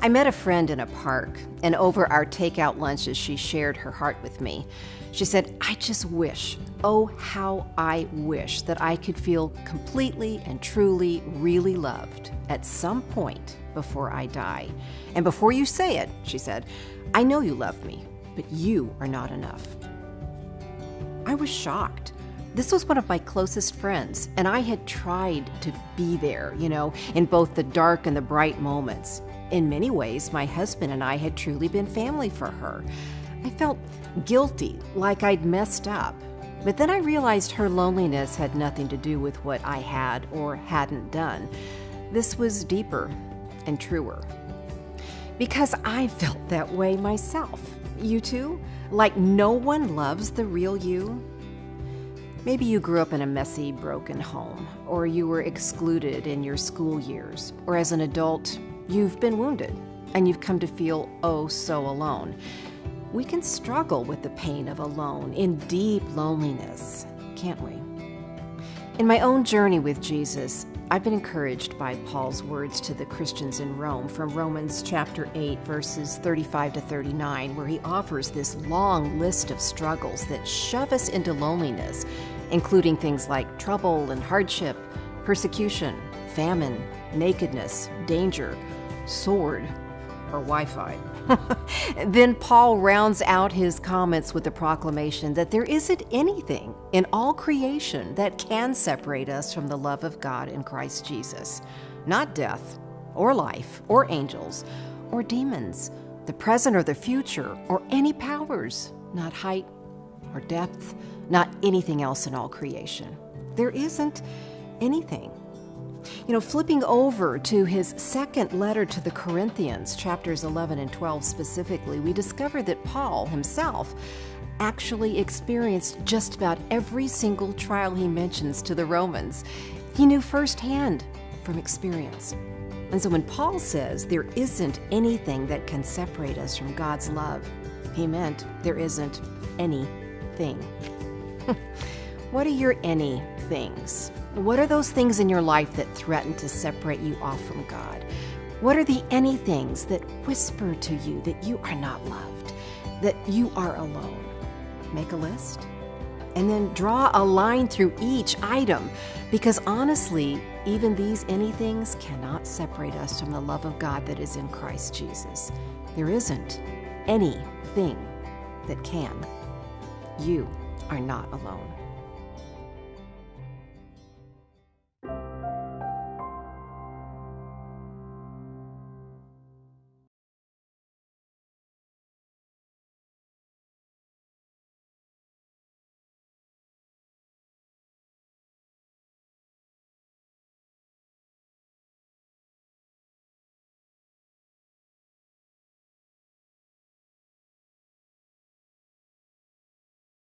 I met a friend in a park, and over our takeout lunches, she shared her heart with me. She said, I just wish, oh, how I wish that I could feel completely and truly, really loved at some point before I die. And before you say it, she said, I know you love me, but you are not enough. I was shocked. This was one of my closest friends, and I had tried to be there, in both the dark and the bright moments. In many ways, my husband and I had truly been family for her. I felt guilty, like I'd messed up. But then I realized her loneliness had nothing to do with what I had or hadn't done. This was deeper and truer. Because I felt that way myself. You too? Like no one loves the real you? Maybe you grew up in a messy, broken home, or you were excluded in your school years, or as an adult, you've been wounded, and you've come to feel oh so alone. We can struggle with the pain of alone in deep loneliness, can't we? In my own journey with Jesus, I've been encouraged by Paul's words to the Christians in Rome from Romans chapter 8, verses 35 to 39, where he offers this long list of struggles that shove us into loneliness, including things like trouble and hardship, persecution, famine, nakedness, danger, sword, or Wi-Fi. Then Paul rounds out his comments with the proclamation that there isn't anything in all creation that can separate us from the love of God in Christ Jesus. Not death, or life, or angels, or demons, the present or the future, or any powers, not height or depth, not anything else in all creation. There isn't anything. Flipping over to his second letter to the Corinthians, chapters 11 and 12 specifically, we discover that Paul himself actually experienced just about every single trial he mentions to the Romans. He knew firsthand from experience. And so when Paul says there isn't anything that can separate us from God's love, he meant there isn't anything. What are your any things? What are those things in your life that threaten to separate you off from God? What are the any things that whisper to you that you are not loved, that you are alone? Make a list and then draw a line through each item, because honestly, even these any things cannot separate us from the love of God that is in Christ Jesus. There isn't anything that can. You are not alone.